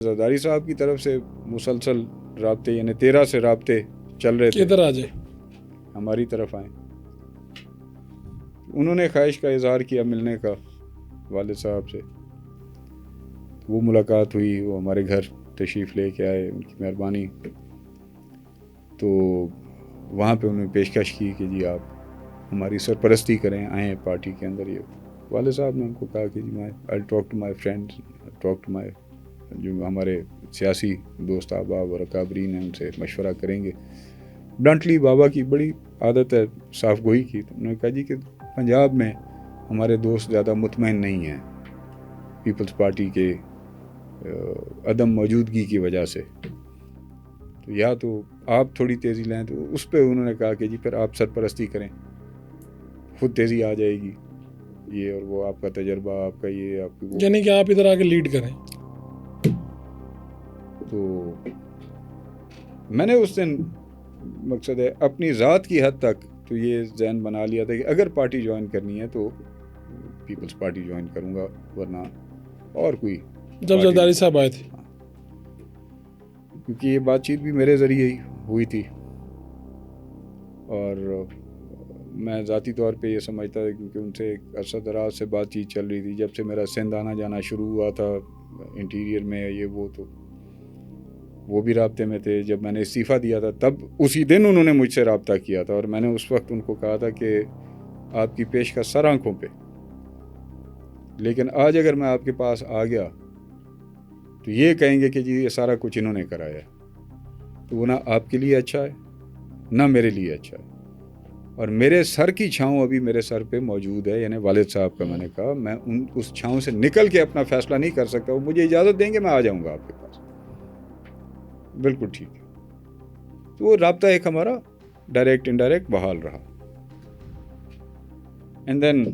زرداری صاحب کی طرف سے مسلسل رابطے، یعنی 13 سے رابطے چل رہے تھے، ادھر آ جائے ہماری طرف آئیں۔ انہوں نے خواہش کا اظہار کیا ملنے کا والد صاحب سے، وہ ملاقات ہوئی، وہ ہمارے گھر تشریف لے کے آئے، ان کی مہربانی۔ تو وہاں پہ انہوں نے پیشکش کی کہ جی آپ ہماری سرپرستی کریں، آئیں پارٹی کے اندر۔ یہ والد صاحب نے ان کو کہا کہ جی I talk to my friends, talk to my, جو ہمارے سیاسی دوست احباب اور اکابرین ہیں، ان سے مشورہ کریں گے۔ بلنٹلی بابا کی بڑی عادت ہے صاف گوئی کی، تو انہوں نے کہا جی کہ پنجاب میں ہمارے دوست زیادہ مطمئن نہیں ہیں پیپلز پارٹی کے عدم موجودگی کی وجہ سے، تو یا تو آپ تھوڑی تیزی لیں۔ تو اس پہ انہوں نے کہا کہ جی پھر آپ سرپرستی کریں، خود تیزی آ جائے گی، یہ اور وہ آپ کا تجربہ، آپ کا یہ، آپ کی وہ۔ یعنی کہ آپ ادھر آ کے لیڈ کریں۔ تو میں نے اس دن مقصد ہے اپنی ذات کی حد تک تو یہ ذہن بنا لیا تھا کہ اگر پارٹی جوائن کرنی ہے تو پیپلز پارٹی جوائن کروں گا، ورنہ اور کوئی جب زرداری صاحب آئے تھے، کیونکہ یہ بات چیت بھی میرے ذریعے ہی ہوئی تھی، اور میں ذاتی طور پہ یہ سمجھتا تھا کیونکہ ان سے ایک عرصہ دراز سے بات چیت چل رہی تھی، جب سے میرا سندھ آنا جانا شروع ہوا تھا انٹیریئر میں، یہ وہ، تو وہ بھی رابطے میں تھے۔ جب میں نے استعفیٰ دیا تھا تب اسی دن انہوں نے مجھ سے رابطہ کیا تھا، اور میں نے اس وقت ان کو کہا تھا کہ آپ کی پیش کا سر آنکھوں پہ، لیکن آج اگر میں آپ کے پاس آ گیا تو یہ کہیں گے کہ جی یہ سارا کچھ انہوں نے کرایا ہے، تو وہ نہ آپ کے لیے اچھا ہے نہ میرے لیے اچھا ہے۔ اور میرے سر کی چھاؤں ابھی میرے سر پہ موجود ہے، یعنی والد صاحب کا، میں نے کہا میں اس چھاؤں سے نکل کے اپنا فیصلہ نہیں کر سکتا، وہ مجھے اجازت دیں گے میں آ جاؤں گا آپ کے پاس، بالکل ٹھیک ہے۔ تو وہ رابطہ ایک ہمارا ڈائریکٹ انڈائریکٹ بحال رہا۔ And then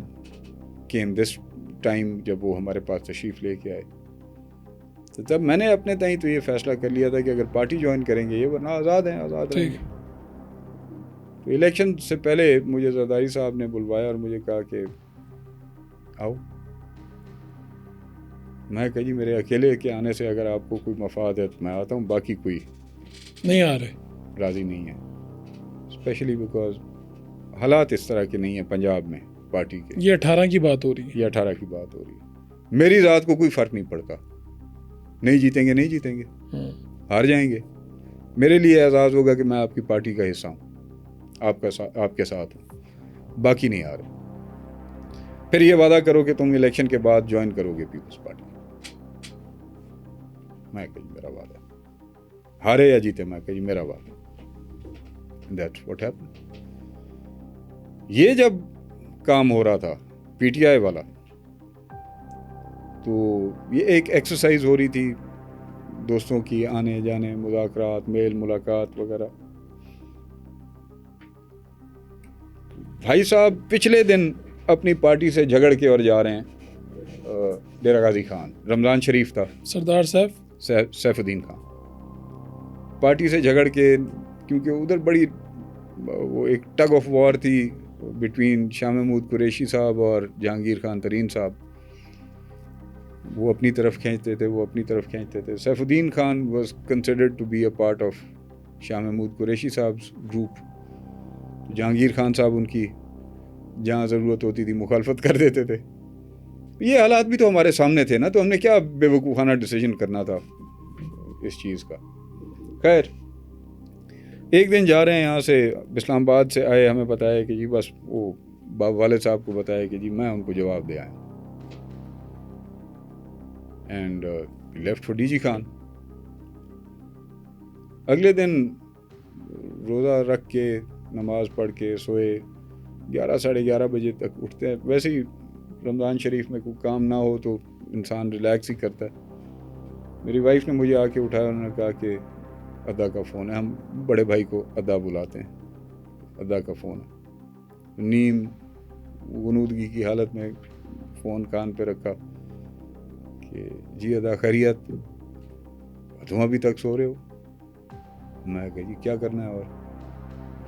came this time, جب وہ ہمارے پاس تشریف لے کے آئے، تو تب میں نے اپنے تئیں تو یہ فیصلہ کر لیا تھا کہ اگر پارٹی جوائن کریں گے یہ، ورنہ آزاد ہیں، آزاد رہیں گے۔ تو الیکشن سے پہلے مجھے زرداری صاحب نے بلوایا اور مجھے کہا کہ آؤ۔ میں کہا جی میرے اکیلے کے آنے سے اگر آپ کو کوئی مفاد ہے تو میں آتا ہوں، باقی کوئی نہیں آ رہے، راضی نہیں ہے، اسپیشلی بیکاز حالات اس طرح کے نہیں ہیں پنجاب میں پارٹی کے۔ یہ 18 کی بات ہو رہی ہے، یہ 18 کی بات ہو رہی ہے۔ میری ذات کو کوئی فرق نہیں پڑتا، نہیں جیتیں گے نہیں جیتیں گے، ہار جائیں گے، میرے لیے اعزاز ہوگا کہ میں آپ کی پارٹی کا حصہ ہوں، آپ کے ساتھ ہوں، باقی نہیں آ رہے۔ پھر یہ وعدہ کرو کہ تم الیکشن کے بعد جوائن کرو گے پیپلز پارٹی۔ میں کہا جی میرا وعدہ، ہارے یا جیتے، میں کہا جی میرا وعدہ۔ That's what happened۔ یہ جب کام ہو رہا تھا پی ٹی آئی والا، تو یہ ایک ایکسرسائز ہو رہی تھی دوستوں کی، آنے جانے، مذاکرات، میل ملاقات وغیرہ۔ بھائی صاحب پچھلے دن اپنی پارٹی سے جھگڑ کے اور جا رہے ہیں ڈیرہ غازی خان، رمضان شریف تھا، سردار صاحب سیف الدین خان، پارٹی سے جھگڑ کے، کیونکہ ادھر بڑی وہ ایک ٹگ آف وار تھی بٹوین شاہ محمود قریشی صاحب اور جہانگیر خان ترین صاحب، وہ اپنی طرف کھینچتے تھے، وہ اپنی طرف کھینچتے تھے۔ Saif Uddin Khan was considered to be a part of Shah Mahmood Qureshi صاحب گروپ، جہانگیر خان صاحب ان کی جہاں ضرورت ہوتی تھی مخالفت کر دیتے تھے۔ یہ حالات بھی تو ہمارے سامنے تھے نا، تو ہم نے کیا بے وقوفانہ ڈیسیجن کرنا تھا اس چیز کا۔ خیر ایک دن جا رہے ہیں یہاں سے اسلام آباد سے آئے، ہمیں بتایا کہ جی بس وہ والد صاحب کو بتایا کہ جی میں ان کو جواب دے آیا، and left for D G Khan. اگلے دن روزہ رکھ کے نماز پڑھ کے سوئے، 11 ساڑھے 11 بجے تک اٹھتے ہیں۔ ویسے ہی رمضان شریف میں کوئی کام نہ ہو تو انسان ریلیکس ہی کرتا ہے۔ میری وائف نے مجھے آ کے اٹھایا، انہوں نے کہا کہ ادا کا فون ہے، ہم بڑے بھائی کو ادا بلاتے ہیں، ادا کا فون ہے۔ نیم غنودگی کی حالت میں فون کان پہ رکھا کہ جی ادا خیریت، تم ابھی تک سو رہے ہو؟ میں کہا جی کیا کرنا ہے، اور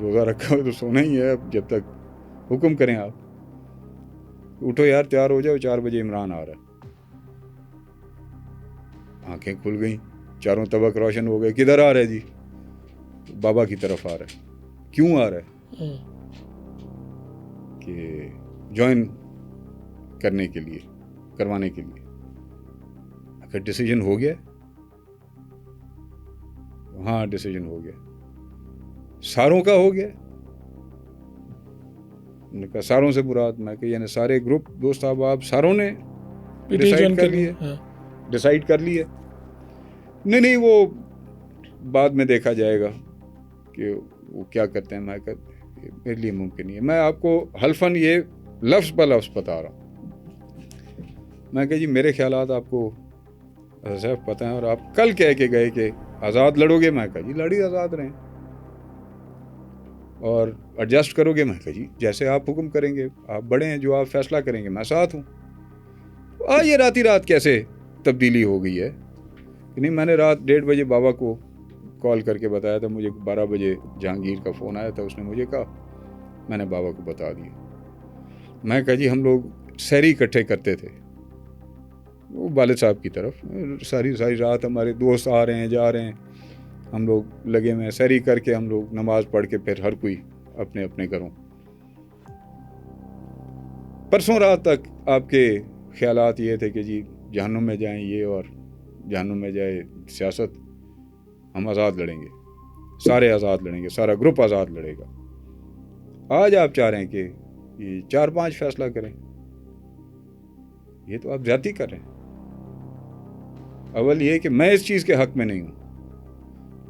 روزہ رکھا ہو تو سونا ہی ہے، اب جب تک حکم کریں آپ، اٹھو یار تیار ہو جاؤ، 4 بجے عمران آ رہا ہے۔ آنکھیں کھل گئیں, چاروں طبق روشن ہو گئے. کدھر آ رہے جی؟ بابا کی طرف آ رہا ہے. کیوں آ رہا ہے؟ کہ جوائن کرنے کے لیے, کروانے کے لیے. اگر ڈیسیجن ہو گیا؟ ہاں ڈیسیجن ہو گیا. ساروں کا ہو گیا؟ نے کہا ساروں سے مراد, میں کہ یعنی سارے گروپ دوست احباب ساروں نے ڈیسائیڈ کر لیے, ڈیسائیڈ کر لیے. نہیں وہ بعد میں دیکھا جائے گا کہ وہ کیا کرتے ہیں. میں کہ میرے لیے ممکن نہیں ہے. میں آپ کو حلفاً یہ لفظ بہ لفظ بتا رہا ہوں. میں کہ جی میرے خیالات آپ کو صرف پتہ ہیں, اور آپ کل کہہ کے گئے کہ آزاد لڑو گے. میں کہا جی لڑی آزاد رہیں, اور ایڈجسٹ کرو گے. میں کہا جی جیسے آپ حکم کریں گے, آپ بڑے ہیں, جو آپ فیصلہ کریں گے میں ساتھ ہوں. یہ راتی رات کیسے تبدیلی ہو گئی ہے کہ نہیں. میں نے رات 1:30 بجے بابا کو کال کر کے بتایا تھا. مجھے 12 بجے جہانگیر کا فون آیا تھا, اس نے مجھے کہا, میں نے بابا کو بتا دیا. میں کہا جی ہم لوگ سحری اکٹھے کرتے تھے وہ والد صاحب کی طرف, ساری رات ہمارے دوست آ رہے ہیں جا رہے ہیں, ہم لوگ لگے ہوئے ہیں. سحری کر کے ہم لوگ نماز پڑھ کے پھر ہر کوئی اپنے اپنے گھروں. پرسوں رات تک آپ کے خیالات یہ تھے کہ جی جہنم میں جائیں یہ, اور جہنم میں جائے سیاست. ہم آزاد لڑیں گے, سارے آزاد لڑیں گے, سارا گروپ آزاد لڑے گا. آج آپ چاہ رہے ہیں کہ یہ 4-5 فیصلہ کریں. یہ تو آپ زیادتی کر رہے ہیں. اول یہ کہ میں اس چیز کے حق میں نہیں ہوں.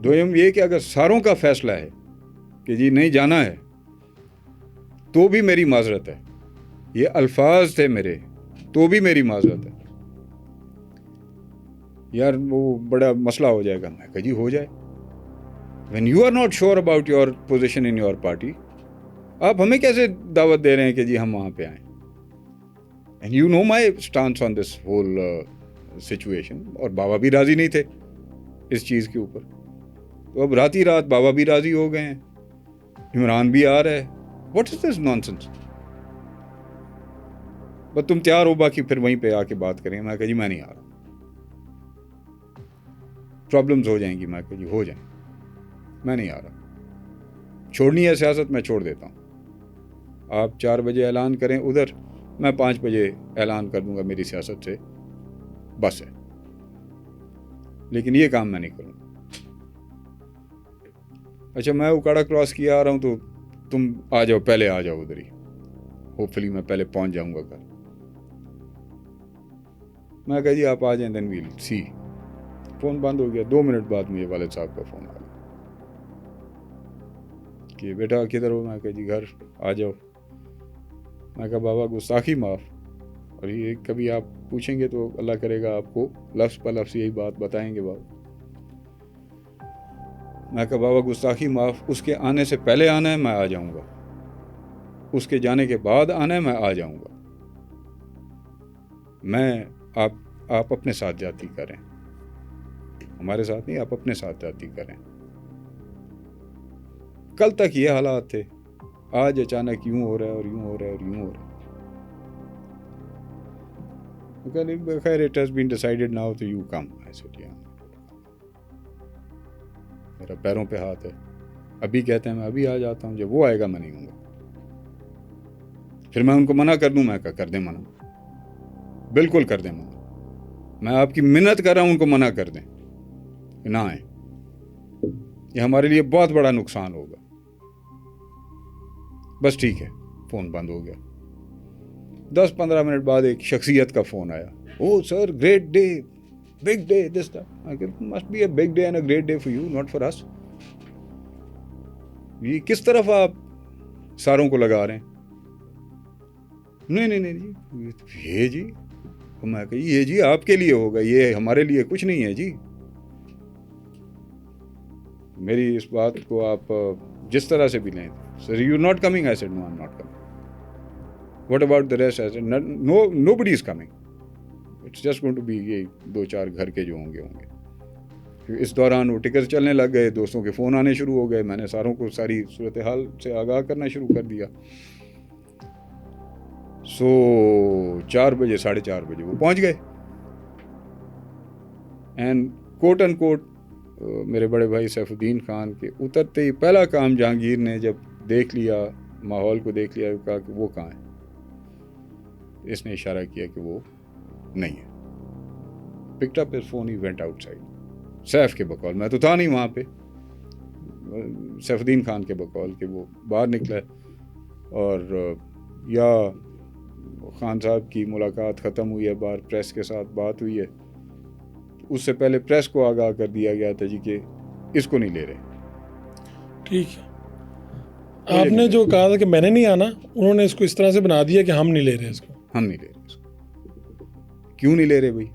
دوم یہ کہ اگر ساروں کا فیصلہ ہے کہ جی نہیں جانا ہے تو بھی میری معذرت ہے. یہ الفاظ تھے میرے, تو بھی میری معذرت ہے. یار وہ بڑا مسئلہ ہو جائے گا. میں کہا جی ہو جائے. when you are not sure about your position in your party, آپ ہمیں کیسے دعوت دے رہے ہیں کہ جی ہم وہاں پہ آئیں. and you know my stance on this whole situation. اور بابا بھی راضی نہیں تھے اس چیز کے اوپر. تو اب راتی رات بابا بھی راضی ہو گئے ہیں, عمران بھی آ رہا ہے. what is this nonsense؟ بس تم تیار ہو, باقی پھر وہیں پہ آ کے بات کریں. میں کہا جی میں نہیں آ رہا, پرابلمز ہو جائیں گی. میں کہا جی ہو جائیں, میں نہیں آ رہا. چھوڑنی ہے سیاست, میں چھوڑ دیتا ہوں. آپ 4 بجے اعلان کریں ادھر, میں 5 بجے اعلان کر دوں گا میری سیاست سے بس ہے. لیکن یہ کام میں نہیں کروں. اچھا میں اکاڑا کراس کیا آ رہا ہوں, تو تم آ جاؤ, پہلے آ جاؤ ادھر ہی. ہوپ فلی میں پہلے پہنچ جاؤں گا گھر. میں کہا جی آپ آ جائیں, دین ویل سی. فون بند ہو گیا. 2 منٹ بعد مجھے والد صاحب کا فون آ گیا کہ بیٹا کدھر ہو. میں کہا جی گھر, آ جاؤ. میں کہا بابا گستاخی معاف, اور یہ کبھی آپ پوچھیں گے تو اللہ کرے گا آپ کو لفظ پہ لفظ یہی بات بتائیں گے بابا. میں کہا بابا گستاخی معاف, اس کے آنے سے پہلے آنا ہے میں آ جاؤں گا, اس کے جانے کے بعد آنا ہے میں آ جاؤں گا. میں آپ اپنے ساتھ جاتی کریں, ہمارے ساتھ نہیں, آپ اپنے ساتھ جاتی کریں. کل تک یہ حالات تھے, آج اچانک یوں ہو رہا ہے اور یوں ہو رہا ہے اور یوں ہو رہا ہے. خیر it has been decided now تو یو کم. میرا پیروں پہ ہاتھ ہے. ابھی کہتے ہیں میں ابھی آ جاتا ہوں, جب وہ آئے گا میں نہیں ہوں گا. پھر میں ان کو منع کر دوں. میں کر دیں منع, بالکل کر دیں منع. میں آپ کی منت کر رہا ہوں ان کو منع کر دیں کہ نہ آئیں. یہ ہمارے لیے بہت بڑا نقصان ہوگا. بس ٹھیک ہے. فون بند ہو گیا. 10-15 منٹ بعد ایک شخصیت کا فون آیا. Oh sir great day, big day, this must be a big day and a great day for you, not for us. یہ کس طرف آپ ساروں کو لگا رہے ہیں؟ نہیں جی, یہ جی. میں کہا یہ جی آپ کے لیے ہوگا, یہ ہمارے لیے کچھ نہیں ہے جی. میری اس بات کو آپ جس طرح سے بھی لیں. Sir you not coming. I said no I am not coming. What about the rest? I said nobody is coming. It's just going to be یہ 2-4 گھر کے جو ہوں گے. اس دوران وہ ٹکٹ چلنے لگ گئے, دوستوں کے فون آنے شروع ہو گئے. میں نے ساروں کو ساری صورتحال سے آگاہ کرنا شروع کر دیا. 4 بجے 4:30 بجے وہ پہنچ گئے. اینڈ کوٹ اینڈ کوٹ میرے بڑے بھائی سیف الدین خان کے اترتے ہی پہلا کام جہانگیر نے جب دیکھ لیا ماحول کو دیکھ لیا کہا کہ وہ کہاں ہے. اس نے اشارہ کیا کہ وہ نہیں ہے. Picked up his phone he went outside Saif کے بقول, میں تو تھا نہیں وہاں پہ, سیف الدین خان کے بقول کہ وہ باہر نکلا اور یا خان صاحب کی ملاقات ختم ہوئی ہے باہر, پریس کے ساتھ بات ہوئی ہے, اس سے پہلے پریس کو آگاہ کر دیا گیا تھا جی کہ اس کو نہیں لے رہے. ٹھیک ہے, آپ نے جو کہا تھا کہ میں نے نہیں آنا, انہوں نے اس کو اس طرح سے بنا دیا کہ ہم نہیں لے رہے اس کو. ہم نہیں لے رہے اس کو. کیوں نہیں لے رہے بھائی؟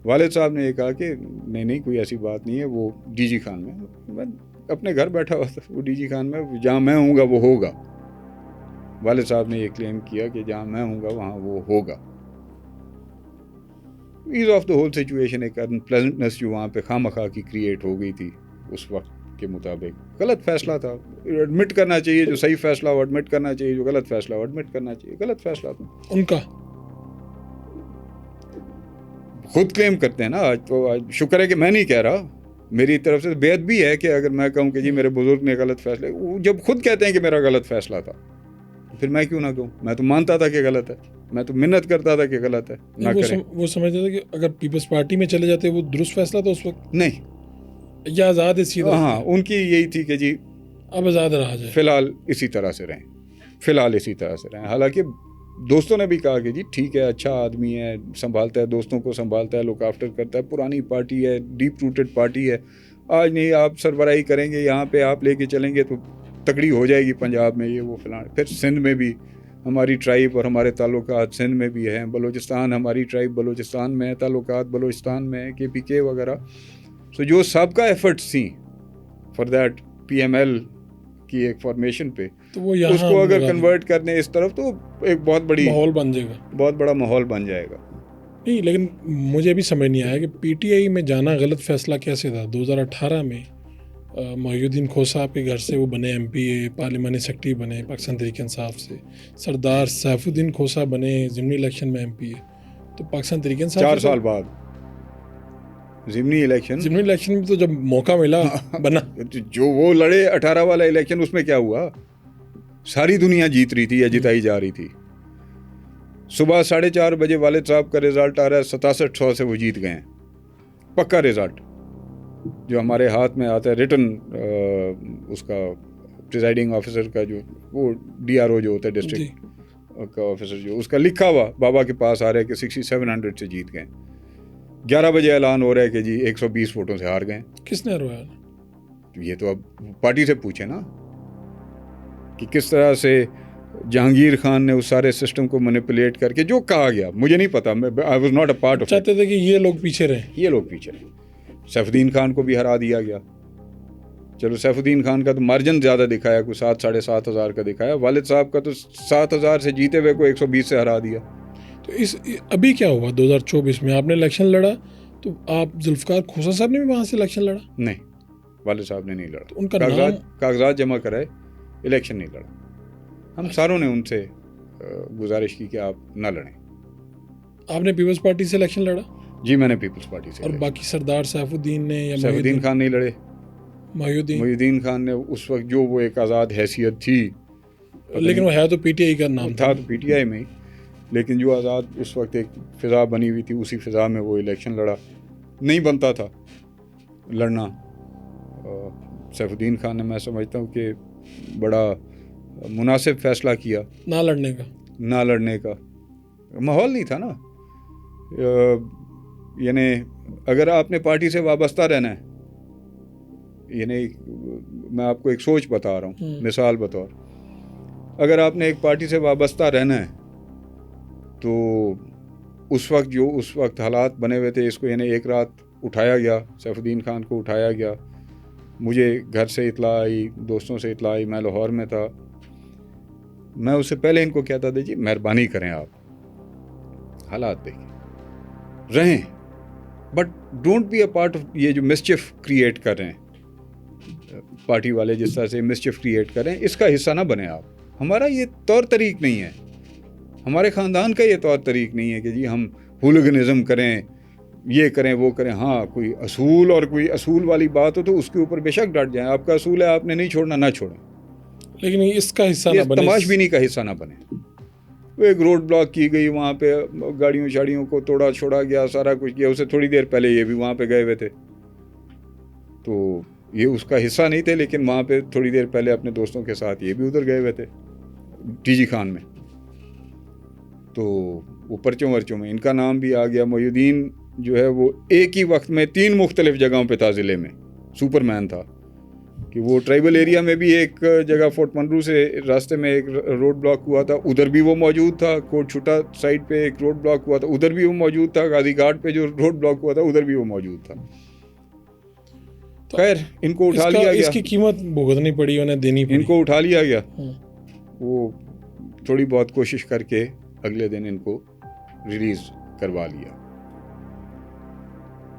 والد صاحب نے یہ کہا کہ نہیں کوئی ایسی بات نہیں ہے, وہ ڈی جی خان میں اپنے گھر بیٹھا ہوا تھا, وہ ڈی جی خان میں جہاں میں ہوں گا وہ ہوگا. والد صاحب نے یہ کلیم کیا کہ جہاں میں ہوں گا وہاں وہ ہوگا. As of the whole situation ایک انپلیزنٹنس جو وہاں پہ خواہ کی کریٹ ہو گئی تھی اس وقت کے مطابق. غلط فیصلہ تھا, ایڈمٹ کرنا چاہیے, جو صحیح فیصلہ ہو ایڈمٹ کرنا چاہیے, جو غلط فیصلہ ہو ایڈمٹ کرنا چاہیے. غلط فیصلہ تھا ان کا, خود کلیم کرتے ہیں نا. آج تو شکر ہے کہ میں نہیں کہہ رہا, میری طرف سے بیعت بھی ہے کہ اگر میں کہوں کہ جی میرے بزرگ نے غلط فیصلے, جب خود کہتے ہیں کہ میرا غلط فیصلہ تھا پھر میں کیوں نہ کہوں؟ میں تو مانتا تھا کہ غلط ہے, میں تو منت کرتا تھا کہ غلط ہے, نہ کریں. وہ سمجھتے تھے کہ اگر پیپلز پارٹی میں چلے جاتے وہ درست فیصلہ تھا اس وقت, نہیں یا آزاد اسی طرح. ہاں, ان کی یہی تھی کہ جی اب آزاد رہا جائے, فی الحال اسی طرح سے رہیں, فی الحال اسی طرح سے رہیں. حالانکہ دوستوں نے بھی کہا کہ جی ٹھیک ہے, اچھا آدمی ہے, سنبھالتا ہے دوستوں کو, سنبھالتا ہے, لک آفٹر کرتا ہے, پرانی پارٹی ہے, ڈیپ روٹڈ پارٹی ہے. آج نہیں آپ سربراہی کریں گے, یہاں پہ آپ لے کے چلیں گے تو تکڑی ہو جائے گی پنجاب میں, یہ وہ فلاں. پھر سندھ میں بھی ہماری ٹرائب اور ہمارے تعلقات سندھ میں بھی ہیں, بلوچستان ہماری ٹرائب بلوچستان میں ہے, تعلقات بلوچستان میں ہے, KPK وغیرہ. سو جو سابقہ ایفرٹس تھیں فار دیٹ PML کی ایک فارمیشن پہ, تو وہ اس کو اگر کنورٹ کرنے اس طرف تو ایک بہت بڑی ماحول بن جائے گا, بہت بڑا ماحول بن جائے گا. نہیں لیکن مجھے بھی سمجھ نہیں آیا کہ PTI میں جانا غلط فیصلہ کیسے تھا. 2018 میں محی الدین کھو صاحب کے گھر سے وہ بنے MPA, پارلیمانی سیکرٹری بنے پاکستان تحریک انصاف سے. سردار سیف الدین کھو صاحب بنے ضمنی الیکشن میں MPA, تو پاکستان تحریک انصاف 4 سال بعد ضمنی الیکشن میں تو جب موقع ملا بنا. جو وہ لڑے 18 والا الیکشن, اس میں کیا ہوا؟ ساری دنیا جیت رہی تھی یا جتائی جا رہی تھی. صبح 4:30 بجے والد صاحب کا رزلٹ آ رہا ہے, 6700 سے وہ جیت گئے ہیں, پکا رزلٹ جو ہمارے ہاتھ میں آتا ہے ریٹن, اس کا پریزائڈنگ آفیسر کا جو وہ DRO جو ہوتا ہے ڈسٹرکٹ کا آفیسر, جو اس کا لکھا ہوا بابا کے پاس آ رہا ہے کہ 6700 سے جیت گئے. 11 بجے اعلان ہو رہا ہے کہ جی 120 ووٹوں سے ہار گئے. کس نے ہروایا؟ یہ تو اب پارٹی سے پوچھیں نا کہ کس طرح سے جہانگیر خان نے اس سارے سسٹم کو مینیپولیٹ کر کے, جو کہا گیا مجھے نہیں پتا, I was not a part of. چاہتے تھے کہ یہ لوگ پیچھے رہیں, یہ لوگ پیچھے رہیں. سیف الدین خان کو بھی ہرا دیا گیا. چلو سیف الدین خان کا تو مارجن زیادہ دکھایا, کوئی 7-7.5 ہزار کا دکھایا. والد صاحب کا تو 7,000 سے جیتے ہوئے کو 120 سے ہرا دیا. تو ابھی کیا ہوا 2024 میں آپ نے الیکشن لڑا, تو آپ ذوالفقار کھوسا صاحب نے بھی وہاں سے الیکشن لڑا؟ نہیں, والد صاحب نے نہیں لڑا. ان کا نام کاغذات جمع کرائے, الیکشن نہیں لڑا. ہم ساروں نے ان سے گزارش کی کہ آپ نہ لڑیں. آپ نے پیپلز پارٹی سے الیکشن لڑا؟ جی میں نے پیپلز پارٹی سے. اور باقی سردار سیف الدین نے یا سیف الدین خان نہیں لڑے. محی الدین خان نے اس وقت جو وہ ایک آزاد حیثیت تھی, لیکن وہ ہے تو PTI کا نام تھا تو PTI میں, لیکن جو آزاد اس وقت ایک فضا بنی ہوئی تھی, اسی فضا میں وہ الیکشن لڑا. نہیں بنتا تھا لڑنا. سیف الدین خان نے میں سمجھتا ہوں کہ بڑا مناسب فیصلہ کیا نہ لڑنے کا. ماحول نہیں تھا نا. یعنی اگر آپ نے پارٹی سے وابستہ رہنا ہے, یعنی میں آپ کو ایک سوچ بتا رہا ہوں مثال بطور, اگر آپ نے ایک پارٹی سے وابستہ رہنا ہے تو اس وقت حالات بنے ہوئے تھے, اس کو یعنی ایک رات اٹھایا گیا, سیف الدین خان کو اٹھایا گیا. مجھے گھر سے اطلاع آئی, دوستوں سے اطلاع آئی, میں لاہور میں تھا. میں اس سے پہلے ان کو کہتا تھا جی مہربانی کریں آپ حالات دیکھیں, رہیں, but don't be a part of یہ جو مسچف کریٹ کر رہے ہیں پارٹی والے, جس طرح سے مسچف کریٹ کر رہے ہیں, اس کا حصہ نہ بنیں آپ. ہمارا یہ طور طریق نہیں ہے, ہمارے خاندان کا یہ طور طریق نہیں ہے کہ جی ہم ہولگنزم کریں, یہ کریں وہ کریں. ہاں کوئی اصول اور کوئی اصول والی بات ہو تو اس کے اوپر بے شک ڈٹ جائیں. آپ کا اصول ہے آپ نے نہیں چھوڑنا نہ چھوڑیں, لیکن اس کا حصہ یہ نہ بنے. تماش بینی کا حصہ نہ بنے. وہ ایک روڈ بلاک کی گئی, وہاں پہ گاڑیوں شاڑیوں کو توڑا چھوڑا گیا, سارا کچھ کیا. اسے تھوڑی دیر پہلے یہ بھی وہاں پہ گئے ہوئے تھے, تو یہ اس کا حصہ نہیں تھے, لیکن وہاں پہ تھوڑی دیر پہلے اپنے دوستوں کے ساتھ یہ بھی ادھر گئے ہوئے تھے ٹی جی خان میں. تو وہ پرچوں ورچوں میں ان کا نام بھی آ گیا. محی الدین جو ہے وہ ایک ہی وقت میں 3 مختلف جگہوں پہ تھا ضلع میں, سپر مین تھا. کہ وہ ٹرائبل ایریا میں بھی ایک جگہ فورٹ منرو سے راستے میں ایک روڈ بلاک ہوا تھا, ادھر بھی وہ موجود تھا. کوٹ چھٹا سائڈ پہ ایک روڈ بلاک ہوا تھا, ادھر بھی وہ موجود تھا. غازی گھاٹ پہ جو روڈ بلاک ہوا تھا ادھر بھی وہ موجود تھا. خیر ان کو اٹھا لیا گیا, اس کی قیمت بھگتنی پڑی, انہیں دینی پڑی. ان کو اٹھا لیا گیا. وہ تھوڑی بہت کوشش کر کے اگلے دن ان کو ریلیز کروا لیا.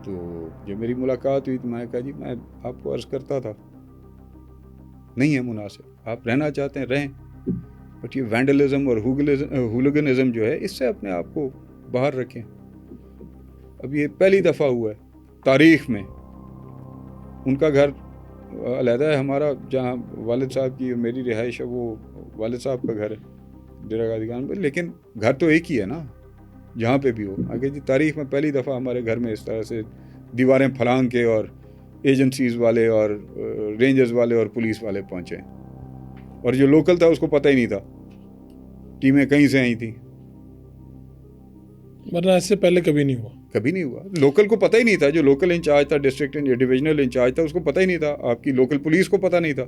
تو جب میری ملاقات ہوئی تو میں نے کہا جی میں آپ کو عرض کرتا تھا نہیں ہے مناسب, آپ رہنا چاہتے ہیں رہیں, بٹ یہ وینڈلزم اور ہولیگنزم جو ہے اس سے اپنے آپ کو باہر رکھیں. اب یہ پہلی دفعہ ہوا ہے تاریخ میں. ان کا گھر علیحدہ ہے, ہمارا جہاں والد صاحب کی میری رہائش ہے وہ والد صاحب کا گھر ہے ڈیرہ غازی خان پہ, لیکن گھر تو ایک ہی ہے نا جہاں پہ بھی ہو. آگے جی تاریخ میں پہلی دفعہ ہمارے گھر میں اس طرح سے دیواریں پھلانگ کے اور ایجنسیز والے اور رینجرز والے اور پولیس والے پہنچے, اور جو لوکل تھا اس کو پتہ ہی نہیں تھا ٹیمیں کہیں سے آئی تھیں. ورنہ اس سے پہلے کبھی نہیں ہوا. کبھی نہیں ہوا. لوکل کو پتہ ہی نہیں تھا, جو لوکل انچارج تھا ڈسٹرکٹ ڈویژنل انچارج تھا اس کو پتہ ہی نہیں تھا. آپ کی لوکل پولیس کو پتہ نہیں تھا.